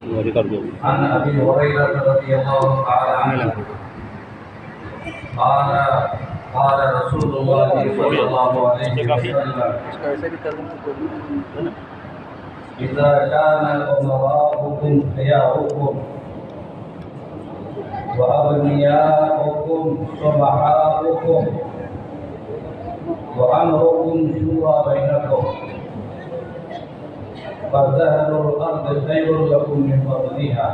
عن ابي هريره رضي الله تعالى عنه قال قال رسول الله صلى الله عليه وسلم اذا كان امراؤكم خياركم واغنياؤكم سمحاؤكم وامركم شورى بينكم فظهر الأرض خير لكم من بطنها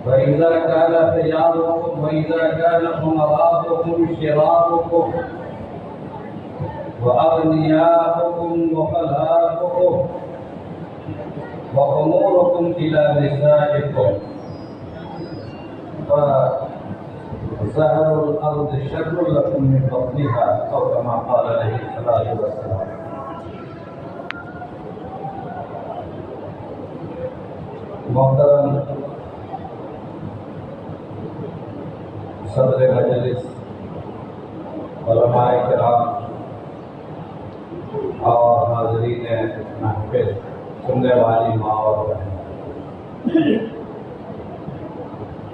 وإذا كان خياركم وإذا كان أمراؤكم شراركم وأغنياؤكم وخلاقكم وأموركم إلى نسائكم فظهر الأرض شر لكم من بطنها أو كما قال عليه الصلاة والسلام. محترم صدر مجلس، علماء کرام اور حاضرین محفل، سننے والی ماں اور بہن،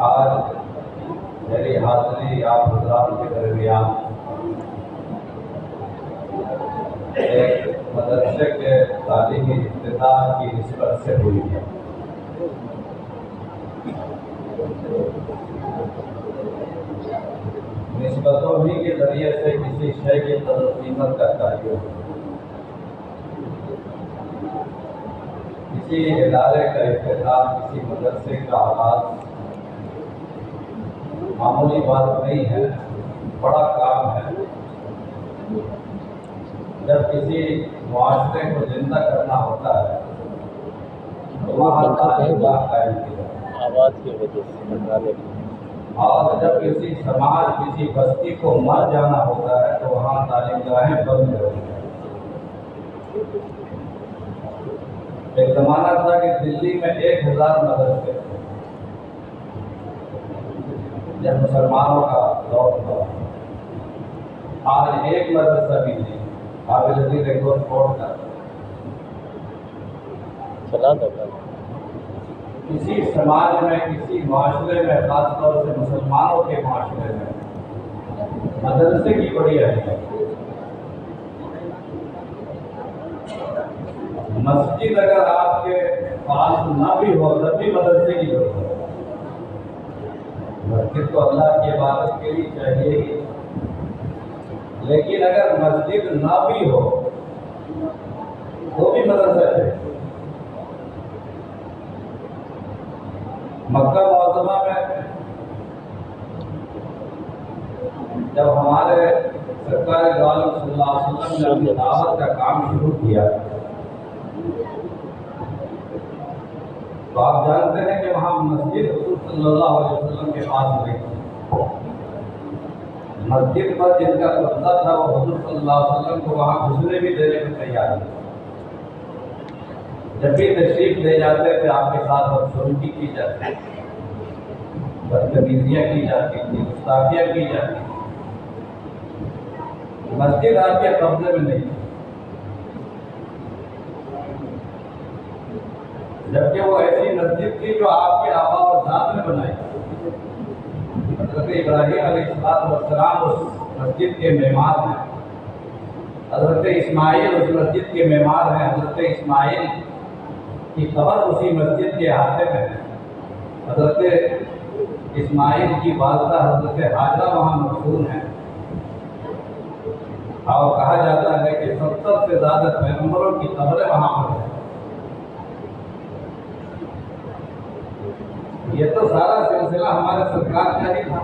آج میری حاضری آپ حضرات کے درمیان ایک مدرسے کے تعلیمی افتتاح کی نسبت سے ہوئی ہے۔ نسبتوں ہی کے ذریعے سے کسی شے کی قدر قیمت کا تعین، کسی ادارے کا افتتاح، کسی مدرسے کا آغاز معمولی بات نہیں ہے، بڑا کام ہے۔ جب کسی معاشرے کو زندہ کرنا ہوتا ہے تو وہاں تعلیم قائم کی جاتی ہے، آواز کی وجہ سے، اور جب کسی سماج، کسی بستی کو مر جانا ہوتا ہے تو وہاں تعلیم گاہیں بند ہوتی ہیں۔ ایک زمانہ تھا کہ دلی میں 1000 مدرسے تھے جب مسلمانوں کا دور تھا۔ آج ایک مدرسہ بھی نہیں، قابل ذکر ریکارڈ چھوڑ کر کسی سماج میں، کسی معاشرے میں، خاص طور سے مسلمانوں کے معاشرے میں مدرسے کی بڑی اہمیت۔ مسجد اگر آپ کے پاس نہ بھی ہو تب بھی مدرسے کی ضرورت ہے۔ مسجد تو اللہ کی عبادت کے لیے چاہیے ہی، لیکن اگر مسجد نہ بھی ہو تو بھی مدرسہ ہے۔ مکہ معظمہ میں جب ہمارے سرکار دو عالم صلی اللہ علیہ وسلم نے اپنی دعوت کا کام شروع کیا تو آپ جانتے ہیں کہ وہاں مسجد حضور صلی اللہ علیہ وسلم کے پاس نہیں تھی۔ مسجد پر جن کا قبضہ تھا وہ حضور صلی اللہ علیہ وسلم کو وہاں گھسنے بھی دینے میں تیار نہیں۔ جب بھی تشریف لے جاتے تھے آپ کے ساتھ بدسلوکی کی جاتی، بدتمیزیاں کی جاتی تھی، گستاخیاں کی جاتی۔ مسجد آپ کے قبضے میں نہیں، جبکہ وہ ایسی مسجد تھی جو آپ کے آبا و اجداد نے بنائی۔ حضرت ابراہیم علیہ السلام اس مسجد کے معمار ہیں، حضرت اسماعیل اس مسجد کے معمار ہیں، حضرت اسماعیل کی قبر اسی مسجد کے احاطے میں ہے۔ حضرت اسماعیل کی والدہ حضرت حاجرہ وہاں مدفون ہیں، اور کہا جاتا ہے کہ 70 سے زیادہ پیغمبروں کی قبریں وہاں پر ہیں۔ یہ تو سارا سلسلہ ہمارے سرکار کا ہی تھا۔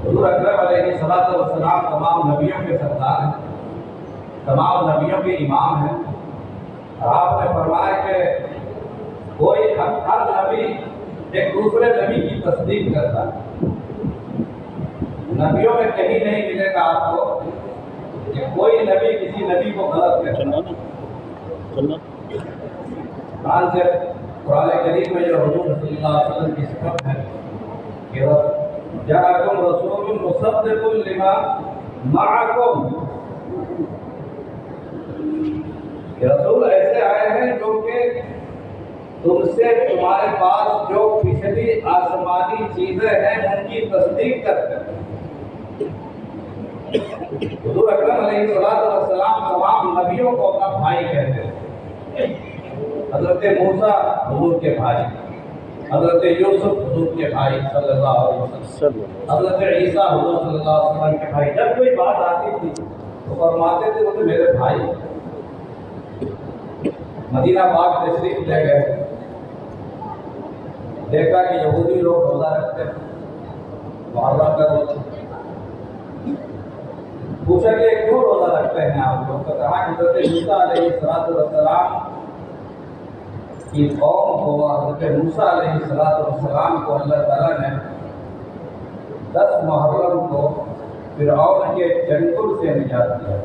حضور اکرم علیہ الصلوۃ والسلام تمام نبیوں کے سردار ہیں، تمام نبیوں کے امام ہیں۔ آپ نے فرمایا کہ کوئی ہر نبی ایک دوسرے نبی کی تصدیق کرتا ہے۔ نبیوں میں کہیں نہیں ملے گا آپ کو کہ کوئی نبی کسی نبی کو غلط کرتا ہے۔ قرآن کریم میں جو حضور صلی اللہ علیہ وسلم کی صفت ہے کہ جاءکم رسول مصدق لما معکم، کہ رسول ایسے آئے ہیں جو کہ تم سے تمہارے پاس جو پچھلی آسمانی چیزیں ہیں ان کی تصدیق کرتے ہیں۔ حضور اکرم علیہ السلام تمام نبیوں کو اپنا بھائی کہتے ہیں۔ حضرت موسیٰ حضور کے بھائی، حضرت یوسف حضور کے بھائی صلی اللہ علیہ وسلم، حضرت عیسیٰ حضور صلی اللہ علیہ وسلم کے بھائی۔ جب کوئی بات آتی تھی تو فرماتے تھے وہ تو میرے بھائی۔ مدینہ پاک تشریف لے گئے، دیکھا کہ یہودی لوگ روزہ رکھتے ہیں، محرم کا روزہ۔ پوچھا کہ کیوں روزہ رکھتے ہیں آپ لوگ؟ تو کہا کہ حضرت موسیٰ علیہ السلام کی قوم کو، حضرت موسیٰ علیہ السلام کو اللہ تعالیٰ نے 10 محرم کو فرعون کے چنگل سے نجات دیا۔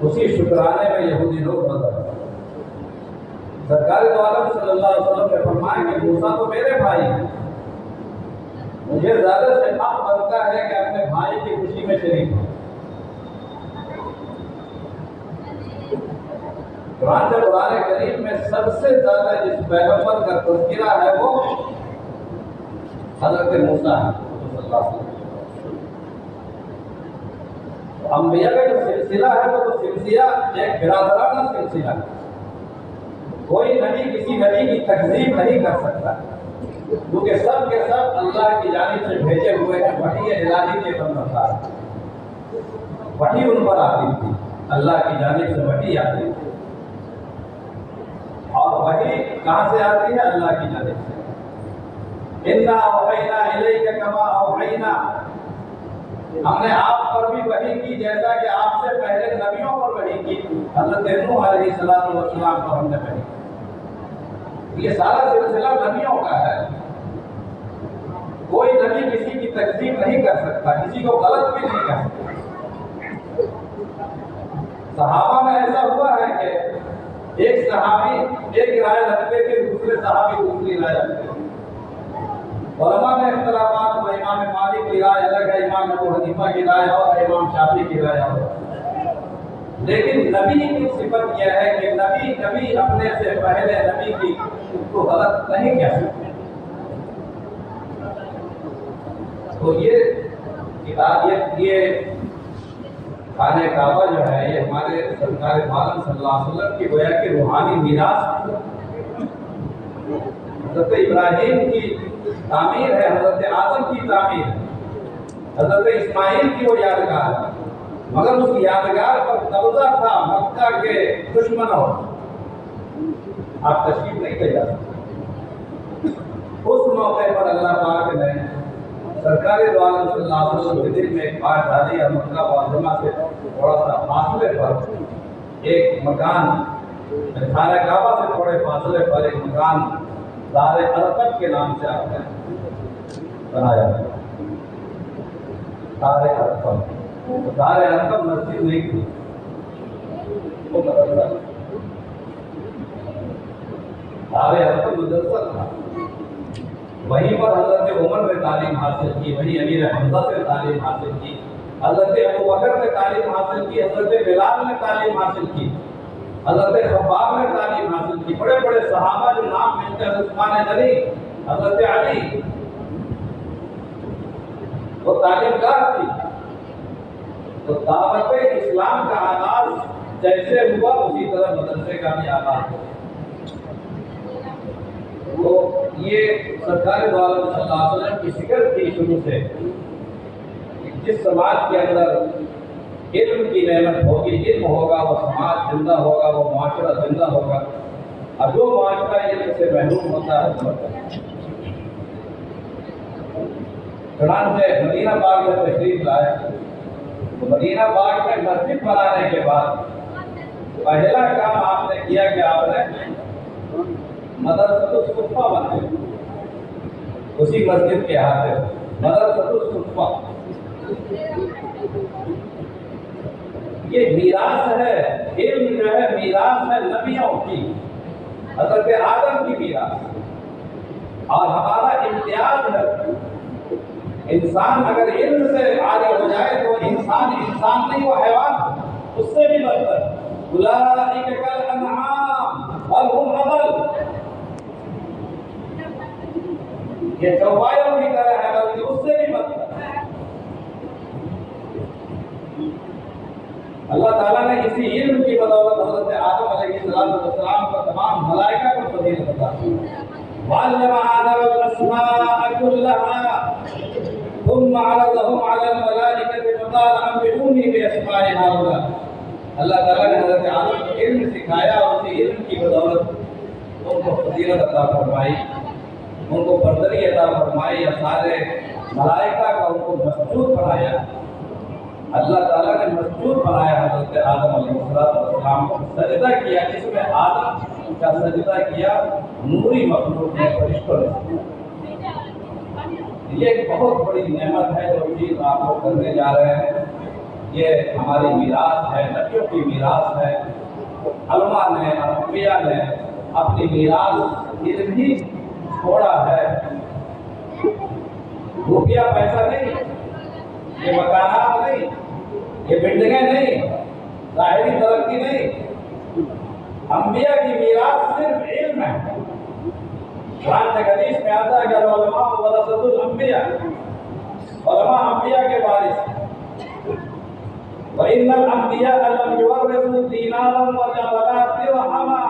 اسی شکرانے میں یہودی لوگ روزہ رکھتے ہیں۔ سرکار دو عالم صلی اللہ علیہ وسلم نے فرمایا کہ موسیٰ تو میرے بھائی ہیں، مجھے زیادہ سے حق بنتا ہے کہ اپنے بھائی کی خوشی میں شریک ہوں۔ قرآن کریم میں سب سے زیادہ جس پیغمبر کا تذکرہ ہے وہ حضرت موسیٰ ہے صلی اللہ علیہ وسلم۔ انبیاء کا جو سلسلہ ہے وہ تو سلسلہ ایک برادرانہ سلسلہ ہے۔ کوئی نبی کسی نبی کی تکذیب نہیں کر سکتا، کیونکہ سب کے سب اللہ کی جانب سے بھیجے ہوئے ہیں۔ وحی الہی کے بندہ، وحی ان پر آتی تھی، اللہ کی جانب سے وحی آتی تھی، اور وحی کہاں سے آتی ہے؟ اللہ کی جانب سے۔ اِنَّا أَوْحَيْنَا إِلَيْكَ كَمَا أَوْحَيْنَا، ہم نے آپ پر بھی وحی کی جیسا کہ آپ سے پہلے نبیوں پر وحی کی۔ حضرت نوح علیہ السلام پر ہم نے وحی کی۔ یہ سارا سلسلہ نبیوں کا ہے۔ کوئی نبی کسی کی تکذیب نہیں کر سکتا، کسی کو غلط بھی نہیں کر سکتا۔ صحابہ میں ایسا ہوا ہے کہ ایک صحابی ایک رائے رکھتے تھے، دوسرے صحابی دوسری رائے رکھتے تھے۔ علماء میں اختلافات ہوا، امام مالک کی رائے الگ ہے، امام ابو حنیفہ کی رائے اور امام شافعی کی رائے اور، لیکن نبی کی صفت یہ ہے کہ نبی کبھی اپنے سے پہلے نبی کی کو غلط نہیں کہہ سکتے۔ تو یہ کتاب، یہ خانہ کعبہ جو ہے، یہ ہمارے سرکار عالم صلی اللہ علیہ وسلم کی گویا کہ روحانی میراث، حضرت ابراہیم کی تعمیر ہے، حضرت آدم کی تعمیر ہے، حضرت اسماعیل کی وہ یادگار ہے، مگر اس یادگار پر قبضہ تھا مکہ کے دشمنوں۔ آپ تشریف نہیں لے جا سکتے۔ اس موقع پر اللہ پاک نے سرکار دو عالم صلی اللہ علیہ وسلم کے دل میں ایک بات ڈالی، اور مکہ معظمہ سے تھوڑا سا فاصلے پر ایک مکان، خانہ کعبہ سے تھوڑے فاصلے پر ایک مکان دار ارقم کے نام سے آپ نے بنایا۔ دار ارقم، دار ارقم مسجد نہیں تھی، وہ مدرسہ، دار ارقم مدرسہ تھا۔ وہیں پر حضرت عمر نے تعلیم حاصل کی، وہیں امیر حمزہ سے تعلیم حاصل کی، حضرت ابوبکر نے تعلیم حاصل کی، حضرت بلال نے تعلیم حاصل کی، حضرت خباب نے تعلیم حاصل کی۔ بڑے بڑے صحابہ جو نام ملتے ہیں، عثمان غنی، حضرت علی، وہ تعلیم گاہ تھی۔ تو دعوت اسلام کا آغاز جیسے ہوا اسی طرح مدرسے کا بھی آغاز ہوا۔ تو یہ سرکار دو عالم صلی اللہ علیہ وسلم کی فکر تھی شروع سے، جس سماج کے اندر علم کی نعمت ہوگی، علم ہوگا، وہ سماج زندہ ہوگا، وہ معاشرہ زندہ ہوگا، اور جو معاشرہ علم سے محروم ہوتا ہے چنانچہ مدینہ پاک میں تشریف لائے۔ تو مدینہ پاک میں مسجد بنانے کے بعد پہلا کام آپ نے کیا کہ آپ نے مدرسۃ الصفہ بنائی، اسی مسجد کے ہاتھ مدرسۃ الصفہ۔ یہ میراث ہے، علم جو ہے میراث ہے نبیوں کی، حضرت آدم کی میراث، اور ہمارا امتیاز ہے۔ انسان اگر علم سے عاری ہو جائے تو انسان نہیں، وہ حیوان اس سے بھی بدتر۔ اولئک کالانعام بل ہم عمل، یہ چوپایوں کی طرح ہے بلکہ اس سے بھی بدتر۔ اللہ تعالیٰ نے اسی علم کی بدولت حضرت آدم علیہ السلام کو تمام ملائکہ کو فضیلت عطا کی۔ وعلم آدم الأسماء كلها ثم عرضهم على الملائكة فقال أنبئوني بأسماء هؤلاء۔ اللہ تعالیٰ نے حضرت آدم کو علم سکھایا اور اسی علم کی بدولت ان کو فضیلت عطا فرمائی، ان کو برتری عطا فرمائی اور سارے ملائکہ کا ان کو مسجود بنایا۔ اللہ تعالیٰ نے مسجود بنایا حضرت آدم علیہ السلام کو، سجدہ کیا، جس میں آدم کا سجدہ کیا نوری مخلوق نے، فرشتوں نے۔ یہ ایک بہت بڑی نعمت ہے جو چیز آپ لوگ کرنے جا رہے ہیں، یہ ہماری میراث ہے، نبیوں کی میراث ہے۔ علماء نے، انبیاء نے اپنی میراث علم ہی چھوڑا ہے، روپیہ پیسہ نہیں، یہ مکانات نہیں، یہ بلڈنگیں نہیں، ظاہری ترقی نہیں۔ انبیاء کی میراث صرف علم ہے۔ قرآن حدیث میں آتا ہے کہ علماء ورثۃ الانبیاء، علماء انبیاء کے وارث ہیں۔ وَإِنَّ الْأَنْبِيَاءَ لَمْ يُوَرِّثُوا دِينَارًا وَلَا دِرْهَمًا۔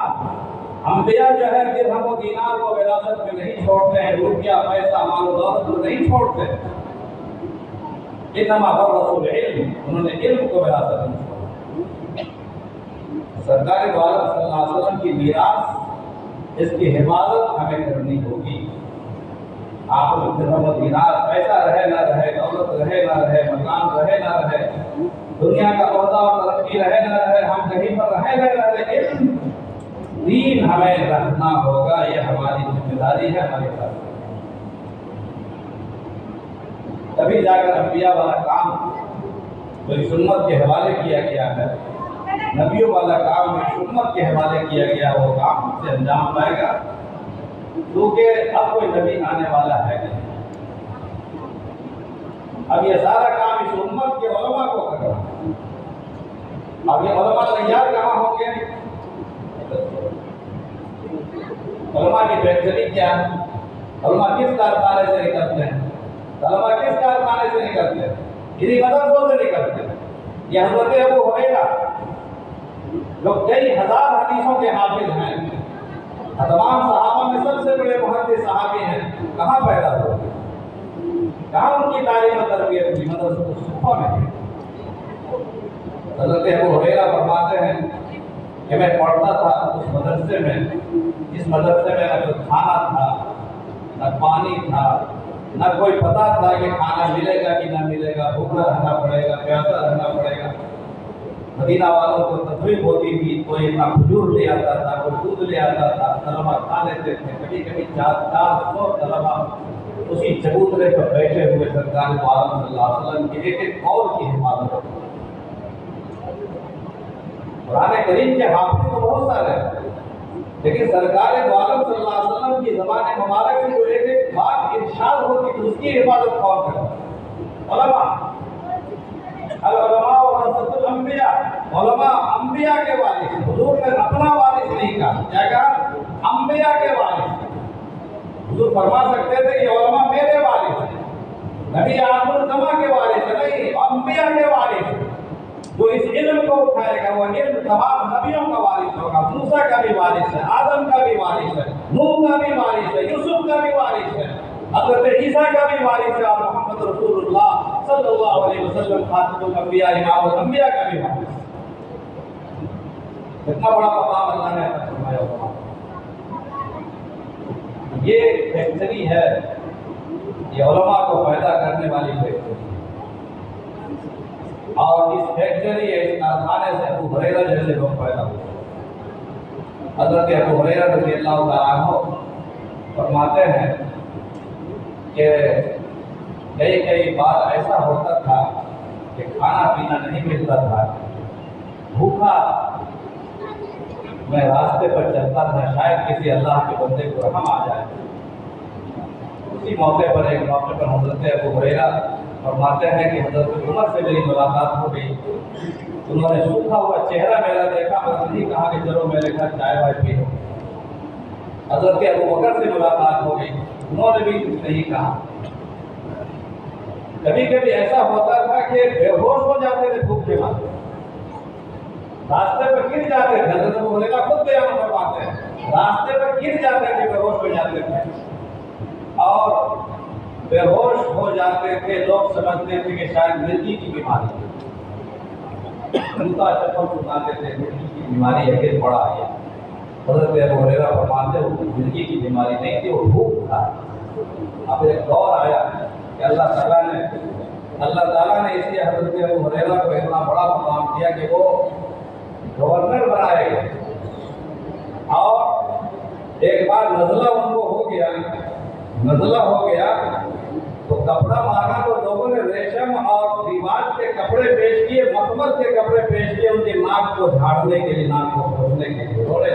انبیاء جو ہے درہم و دینار کو وراثت میں نہیں چھوڑتے ہیں، روپیہ پیسہ مال و دولت کو نہیں چھوڑتے۔ انما ورثوا العلم، انہوں نے علم کو وراثت میں چھوڑا۔ سرکار دو عالم صلی اللہ علیہ وسلم کی میراث، اس کی حفاظت ہمیں کرنی ہوگی۔ آپ درہم و دینار، پیسہ رہے نہ رہے، دولت رہے نہ رہے، مکان رہے نہ رہے، دنیا کا عہدہ اور ترقی رہے نہ رہے، ہم کہیں پر رہے نہ رہے، علم دین ہمیں رکھنا ہوگا، یہ ہماری ذمہ داری ہے، ہمارے پاس۔ تبھی جا کر انبیاء والا کام جو سنت کے حوالے کیا گیا ہے، نبیوں والا کام جو سنت کے حوالے کیا گیا، وہ کام سے انجام پائے گا، کیونکہ اب کوئی نبی آنے والا ہے نہیں۔ اب یہ سارا کام اس امت کے علماء کو کرنا ہے۔ اب یہ علماء تیار کہاں ہوں گے؟ علماء کی فیکٹری کیا ہے؟ علماء کس کارخانے سے نکلتے ہیں؟ علماء کس کارخانے سے نکلتے ہیں؟ انہی مدرسوں سے نکلتے ہیں۔ یہ حضرت ابو ہریرہ جو کئی ہزار حدیثوں کے حافظ ہیں، تمام صحابہ میں سب سے بڑے محدث صحابی ہیں، کہاں پیدا ہوئے؟ کہاں ان کی تعلیم و تربیت ہوئی؟ مدرسۃ الصفا میں۔ حضرت ابو ہریرہ فرماتے ہیں کہ میں پڑھتا تھا اس مدرسے میں، جس مدرسے میں نہ کوئی کھانا تھا، نہ پانی تھا، نہ کوئی پتہ تھا کہ کھانا ملے گا کہ نہ ملے گا، بھوکا رہنا پڑے گا، پیاسا رہنا پڑے گا۔ مدینہ والوں کو تفریح ہوتی تھی، کوئی اپنا کھجور لے آتا تھا، کوئی دودھ لے آتا تھا، طلبہ کھا لیتے تھے۔ کبھی کبھی 400 طلبہ اسی چبوترے پر بیٹھے ہوئے سرکار دو عالم صلی اللہ علیہ وسلم کی ایک ایک قول کی حفاظت۔ قرآن کریم کے حافظ تو بہت سارے ہیں، لیکن سرکار دو عالم صلی اللہ علیہ وسلم کی زبان مبارک سے جو ایک ایک بات ارشاد ہوتی تھی، اس کی حفاظت کون کرتا؟ علماء۔ العلماء ورثۃ الانبیاء، علماء انبیاء کے وارث۔ حضور نے اپنا وارث نہیں کہا، کیا کہا؟ انبیاء کے وارث۔ حضور فرما سکتے تھے کہ علماء میرے وارث ہیں، نبی آخر الزماں کے وارث ہیں، نہیں، انبیاء کے وارث ہیں۔ جو اس علم کو اٹھائے گا وہ علم تمام نبیوں کا وارث ہوگا۔ موسیٰ کا بھی وارث ہے، آدم کا بھی وارث ہے، نوح کا بھی وارث ہے، یوسف کا بھی وارث ہے، حضرت عیسیٰ کا بھی وارث ہے، اور محمد رسول اللہ صلی اللہ علیہ وسلم خاتم الانبیاء امام الانبیاء کا بھی وارث ہے۔ اتنا بڑا مقام اللہ نے عطا فرمایا ہوگا۔ یہ فیکٹری ہے، یہ علماء کو پیدا کرنے والی فیکٹری، اور اس فیکٹری اس کارخانے سے ابو ہریرہ جیسے لوگ پیدا ہوئے۔ حضرت ابو ہریرہ رضی اللہ تعالیٰ عنہ فرماتے ہیں کہ کئی بار ایسا ہوتا تھا کہ کھانا پینا نہیں ملتا تھا، بھوکا میں راستے پر چلتا تھا، شاید کسی اللہ کے بندے کو رحم آ جائے۔ اسی موقع پر ایک موقع پر حضرت ابو ہریرہ فرماتے ہیں کہ حضرت عمر سے میری ملاقات ہو گئی، انہوں نے سوکھا ہوا چہرہ میرا دیکھا، مگر نہیں کہا کہ چلو میرے گھر چائے وائے پی لو، حضرت ابو بکر سے ملاقات ہو گئی، انہوں نے بھی کچھ نہیں کہا۔ کبھی کبھی ایسا ہوتا تھا کہ بے ہوش ہو جاتے تھے بھوک کے مارے، راستے پہ گر جاتے تھے، حضرت ابو ہریرہ خود بیان فرماتے ہیں راستے پہ گر جاتے تھے، بے ہوش ہو جاتے تھے، اور بے ہوش ہو جاتے تھے، لوگ سمجھتے تھے کہ شاید مرگی کی بیماری ہے، جوتا چپل چکاتے تھے، مرگی کی بیماری ہے، گر پڑا ہے۔ حضرت ابو ہریرہ فرماتے ہیں وہ مرگی کی بیماری نہیں تھی، وہ بھوک تھا۔ اب ایک دور آیا کہ اللہ تعالیٰ نے اس لیے حضرت ابو ہریرہ کو اتنا بڑا مقام دیا کہ وہ گورنر بنائے گئے، اور ایک بار نزلہ ان کو ہو گیا تو کپڑا مانگا تو لوگوں نے ریشم اور دیوار کے کپڑے پیش کیے، مخمل کے کپڑے پیش کیے، ان کی ناک کو جھاڑنے کے لیے، ناک کو پوچھنے کے لیے تھوڑے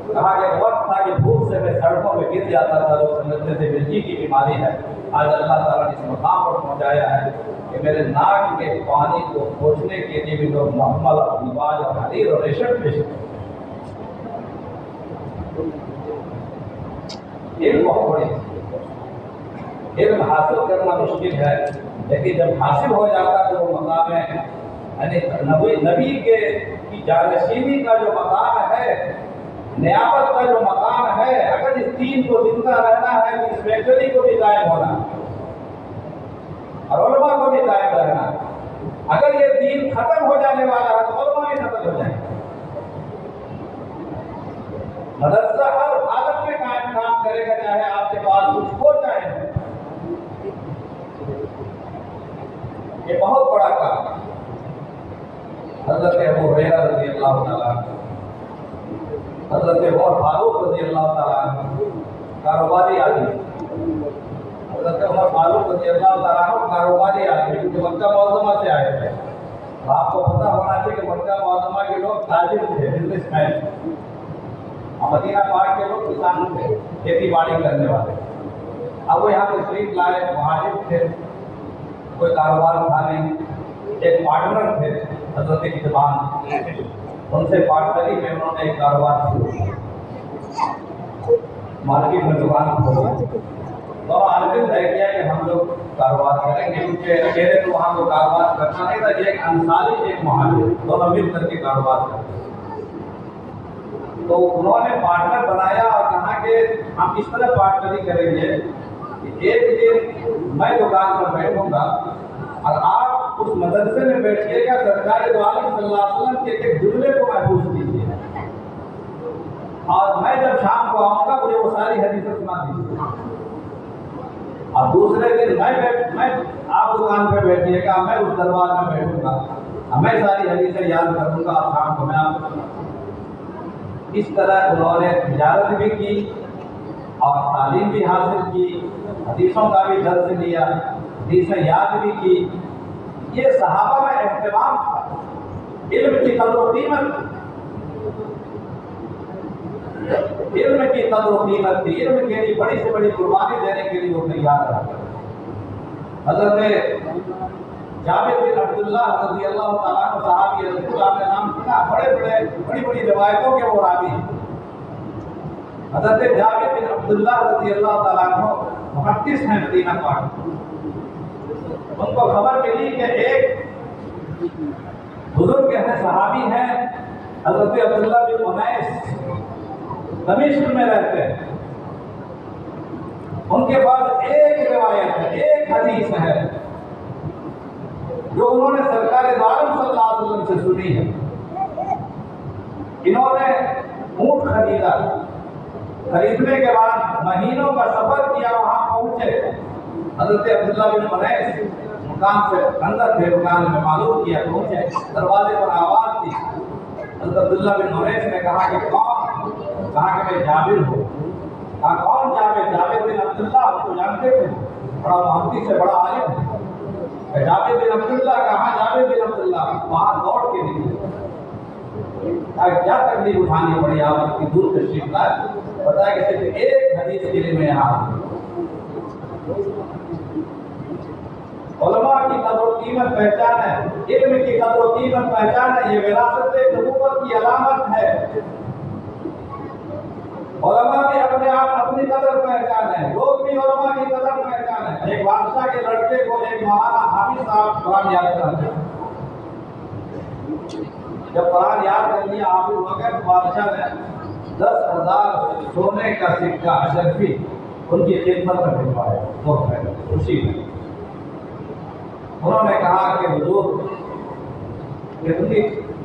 کہا کہ وقت تھا کہ بھوک سے میں سڑکوں میں گر جاتا تھا، لوگ سمجھتے تھے مرگی کی بیماری ہے۔ آج اللہ تعالیٰ نے اس مقام پر پہنچایا ہے کہ میرے ناک کے پانی کو پوچھنے کے لیے بھی لوگ مخمل اور دیباج اور حریر اور ریشم پیش کرتے۔ علم بہت بڑی چیز، علم حاصل کرنا مشکل ہے، لیکن جب حاصل ہو جاتا تو وہ مقام ہے، یعنی نبی کی جانشینی کا جو مقام ہے، نیابت کا جو مقام ہے، اگر اس دین کو زندہ رہنا ہے تو اس فیکٹری کو بھی قائم ہونا اور علماء کو بھی قائم رہنا۔ اگر یہ دین ختم ہو جانے والا ہے تو علماء بھی ختم ہو جائیں گے۔ مدرسہ ہر حالت میں کام کرے گا، چاہے آپ کے پاس کچھ ہو چاہے نہیں۔ یہ بہت بڑا کام ہے۔ حضرت ابو ہریرہ رضی اللہ تعالیٰ عنہ، حضرت عمر فاروق رضی اللہ تعالیٰ عنہ کاروباری آدمی، حضرت عمر فاروق رضی اللہ تعالیٰ عنہ کاروباری آدمی، کیونکہ مکہ معظمہ سے آئے تھے۔ آپ کو پتہ ہونا چاہیے کہ مکہ معظمہ کے لوگ تاجر تھے، بزنس مین، اور مدینہ پاک کے لوگ کسان تھے، کھیتی باڑی کرنے والے۔ اب وہ یہاں تشریف لائے، مہاجر تھے، کوئی کاروبار تھا نہیں، ایک پارٹنر تھے حضرت اتبان، ان سے پارٹنری میں انہوں نے ایک کاروبار شروع کیا، مارکیٹ میں دکان کھولی، تو عالم طے کیا کہ ہم لوگ کاروبار کریں گے، کیونکہ اکیلے تو وہاں کو کاروبار کرنا نہیں تھا، ایک انصاری ایک مہاجر دونوں مل کر کے کاروبار کرتے۔ تو انہوں نے پارٹنر بنایا اور کہا کہ ہم اس طرح پارٹنری کریں گے کہ ایک دن میں دکان پر بیٹھوں گا اور آپ اس مدرسے میں بیٹھیے گا، سرکار دو عالم صلی اللہ علیہ وسلم کے ایک جملے کو محفوظ کیجیے، اور میں جب شام کو آؤں گا مجھے وہ ساری حدیثیں سنا دیجیے، اور دوسرے دن میں آپ دکان پہ بیٹھیے گا، میں اس دربار میں بیٹھوں گا، میں ساری حدیثیں یاد کروں گا، اور شام کو میں آپ کو سناؤں گا۔ اس طرح انہوں نے تجارت بھی کی اور تعلیم بھی حاصل کی، حدیثوں کا بھی درس لیا، حدیثیں یاد بھی کی۔ یہ صحابہ میں اہتمام تھا، علم کی قدر و قیمت، علم کی قدر و قیمت تھی، علم کے لیے بڑی سے بڑی قربانی دینے کے لیے وہ تیار رہا۔ حضرت جابر بن عبداللہ رضی اللہ تعالیٰ عنہ صحابی رسول، آپ نے نام سنا، بڑی بڑی روایتوں کے وہ راوی ہیں۔ حضرت جابر بن عبداللہ رضی اللہ تعالیٰ عنہ محدث ہیں مدینہ پاک، ان کو خبر ملی کہ ایک بزرگ ہیں، صحابی ہیں، حضرت عبداللہ بن انیس، دمشق میں رہتے ہیں، ان کے پاس ایک روایت ہے، ایک حدیث ہے جو انہوں نے سرکار دو عالم صلی اللہ علیہ وسلم سے سنی ہے۔ انہوں نے اونٹ خریدا، خریدنے کے بعد مہینوں کا سفر کیا، وہاں پہنچے، حضرت عبداللہ بن انیس مکان سے اندر تھے، مکان میں معلوم کیا، پہنچے، دروازے پر آواز دی، حضرت عبداللہ بن انیس نے کہا کہ کون؟ کہا کہ میں جابر ہوں۔ کہا کون جابر؟ جابر بن عبداللہ، آپ کو جانتے تھے، بڑا محدث سے بڑا عالم ہے۔ جابر بن عبداللہ، کہاں جابر بن عبداللہ؟ وہاں دوڑ کے نکلے، کیا تکلیف اٹھانی پڑی، آپ اتنی دور تشریف لائے، بتایا کہ صرف ایک حدیث کے لیے میں یہاں علماء کی قدر و قیمت پہچان ہے، علم کی قدر و قیمت پہچان ہے، یہ وراثت نبوت کی علامت ہے۔ علماء بھی اپنے آپ اپنی قدر پہچان ہے، لوگ بھی علماء کی قدر پہچان ہے۔ ایک بادشاہ کے لڑکے کو ایک مولانا حافظ صاحب قرآن یاد کراتے ہیں۔ جب قرآن یاد کر لیا حافظ ہو گئے تو بادشاہ نے 10,000 سونے کا سکہ اشرفی ان کی خدمت میں بھجوایا، خوشی میں۔ انہوں نے کہا کہ حضور کتنی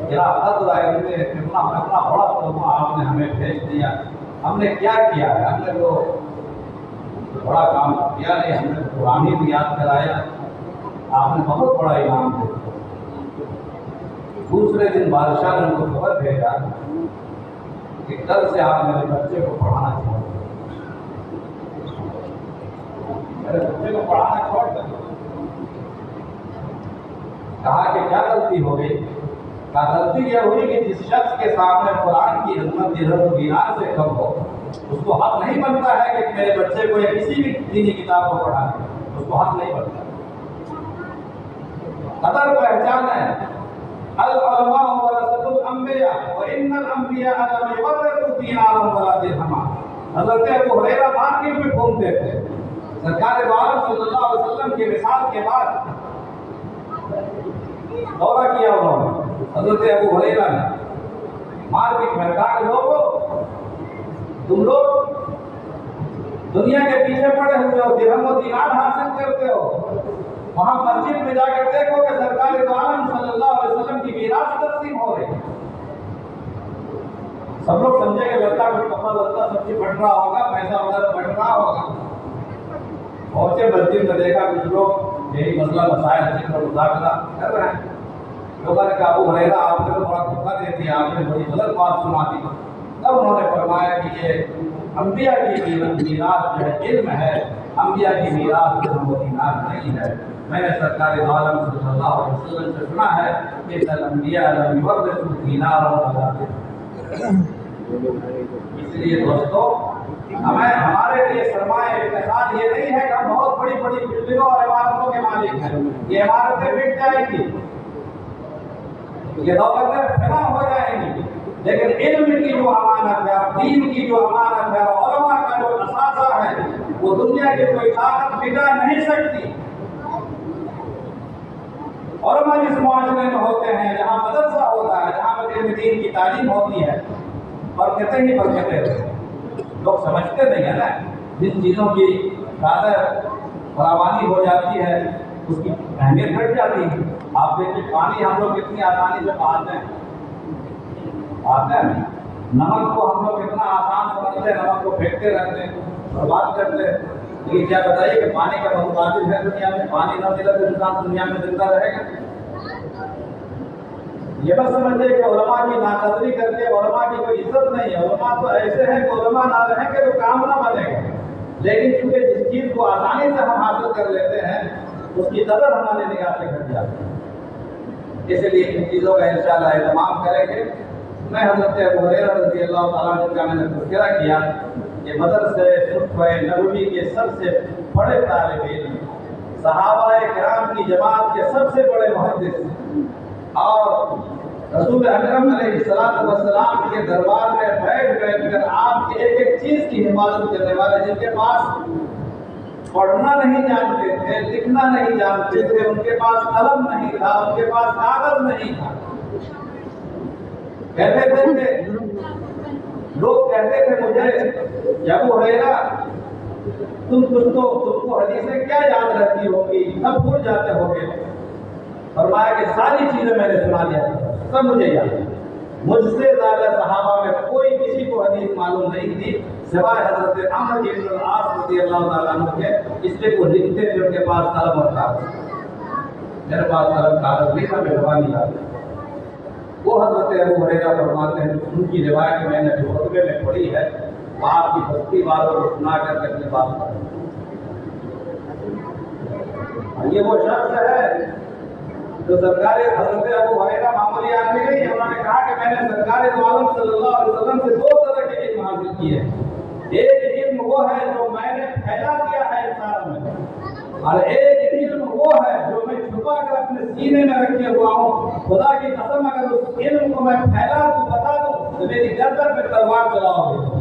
خلافت علم میں کتنا بڑا تحفہ آپ نے ہمیں بھیج دیا، ہم نے کیا کیا ہے؟ ہم نے تو بڑا کام کیا نہیں، ہم نے قرآن بھی یاد کرایا، آپ نے بہت بڑا انعام دیا۔ دوسرے دن بادشاہ نے ان کو خبر بھیجا کہ کل سے آپ میرے بچے کو پڑھانا چھوڑ دیں، میرے بچے کو پڑھانا چھوڑ دیں۔ کہا کہ کیا غلطی ہو گئی؟ کہا غلطی یہ ہوئی کہ جس شخص کے سامنے قرآن کی خدمت درہم و دینار سے کم ہو، اس کو حق نہیں بنتا ہے کہ میرے بچے کو یا کسی بھی دینی کتاب کو پڑھائے، اس کو حق نہیں بنتا۔ قدر پہچان ہے۔ العلماء ورثۃ الانبیاء وان الانبیاء لم یورثوا دینارا ولا درہما۔ حضرت ابو ہریرہ مارکیٹ میں گھومتے تھے، سرکار دو عالم صلی اللہ علیہ وسلم کے وصال کے بعد دورہ کیا انہوں نے، حضرت ابو ہریرہ نے مارکیٹ میں کہا کہ لوگوں تم لوگ دنیا کے پیچھے پڑے ہوئے ہو، درہم و دینار حاصل کرتے ہو، وہاں مسجد میں جا کے دیکھو کہ سرکار دو عالم صلی اللہ علیہ وسلم کی میراث تقسیم ہو رہی ہے۔ سب لوگ سمجھے کہ لگتا ہے کپڑا لگتا سبزی بٹ رہا ہوگا، پیسہ وغیرہ بٹ رہا ہوگا۔ پہنچے مسجد میں دیکھا کچھ لوگ یہی مسئلہ مسائل ذکر اور مذاکرہ کر رہے ہیں۔ لوگوں نے کہا ابو ہریرہ آپ نے تو بڑا دھوکہ دے دیا، آپ نے بڑی غلط بات سنا دی۔ تب انہوں نے فرمایا کہ یہ انبیاء کی میراث جو ہے علم ہے، انبیاء کی میراث درہم و دینار نہیں ہے۔ میں نے سرکار دو عالم صلی اللہ علیہ وسلم سے سنا ہے کہ الانبیاء لم یورثوا دینارا ولا درہما۔ اس لیے دوستو ہمیں ہمارے لیے سرمایہ افتخار یہ نہیں ہے کہ ہم بہت بڑی بڑی بلڈنگوں اور عمارتوں کے مالک ہیں، یہ عمارتیں بک جائیں گی، یہ دولتیں فنا ہو جائیں گی، لیکن علم کی جو امانت ہے، دین کی جو امانت ہے، علماء کا جو اثاثہ ہے، وہ دنیا کی کوئی طاقت بگاڑ نہیں سکتی۔ علماء جس معاشرے میں ہوتے ہیں، جہاں مدرسہ ہوتا ہے، جہاں پر علم دین کی تعلیم ہوتی ہے، برکتیں ہی برکتیں ہوتی ہیں۔ لوگ سمجھتے نہیں ہیں نا، جن چیزوں کی زیادہ فراوانی ہو جاتی ہے اس کی اہمیت گھٹ جاتی ہے۔ آپ دیکھیں پانی ہم لوگ کتنی آسانی سے پاتے ہیں، نمک کو ہم لوگ کتنا آسان سمجھتے ہیں، نمک کو پھینکتے رہتے ہیں اور بات کرتے ہیں، لیکن کیا بتائیے کہ پانی کا متبادل ہے دنیا میں، پانی نہ ملا تو انسان دنیا میں زندہ رہے گا؟ یہ بس سمجھے کہ علماء کی ناقدری کر کے علماء کی کوئی عزت نہیں ہے۔ علماء تو ایسے ہیں کہ علماء نہ رہیں گے تو کام نہ بنے گا، لیکن چونکہ جس چیز کو آسانی سے ہم حاصل کر لیتے ہیں اس کی قدر ہمارے نگاہ سے گھٹ جاتی ہے۔ اس لیے ان چیزوں کا انشاءاللہ اہتمام کریں گے۔ میں حضرت ابو ہریرہ رضی اللہ تعالیٰ عنہ کا میں نے تذکرہ کیا، یہ مدرسہ صفوہ نبوی کے سب سے بڑے طالب علم، صحابہ کرام کی جماعت کے سب سے بڑے محدث، اور رسول اکرم علیہ السلام کے دربار میں بیٹھ کر آپ کے ایک ایک چیز کی حفاظت کرنے والے، جن کے پاس پڑھنا نہیں جانتے تھے، لکھنا نہیں جانتے تھے، ان کے پاس قلم نہیں تھا، ان کے پاس کاغذ نہیں تھا، کہتے تھے کہ لوگ کہتے تھے مجھے یا ابو ہریرہ تم کو حدیثیں کیا یاد رہتی ہوگی، سب بھول جاتے ہوگے۔ فرمایا کہ ساری چیزیں میں نے سنا دیا، سب مجھے یاد ہے۔ مجھ سے زیادہ صحابہ میں کوئی کسی کو حدیث معلوم نہیں تھی سوائے حضرت عمرو بن العاص رضی اللہ تعالیٰ عنہ کے، اس لیے وہ لکھتے تھے، ان کے پاس قلم اور کاغذ، میرے پاس قلم کاغذ نہیں تھا، میں زبان یاد ہے۔ وہ حضرت ابو ہریرہ فرماتے ہیں ان کی روایت میں نے جو خطبے میں پڑھی ہے، آپ کی بستی والوں کو سنا کر کے اپنے پاس پڑھا۔ یہ وہ شخص ہے جو سرکار حضرت ابو ہریرہ معمولی آدمی نہیں ہے، انہوں نے کہا کہ میں نے سرکار دو عالم صلی اللہ علیہ وسلم سے دو طرح کے علم حاصل کیے ہیں، ایک علم وہ ہے جو میں نے پھیلا دیا ہے انسان میں، اور ایک علم وہ ہے جو میں چھپا کر اپنے سینے میں رکھے ہوا ہوں۔ خدا کی قسم اگر اس علم کو میں پھیلا دوں، بتا دوں تو میری گردن پہ تلوار چلاؤ گے۔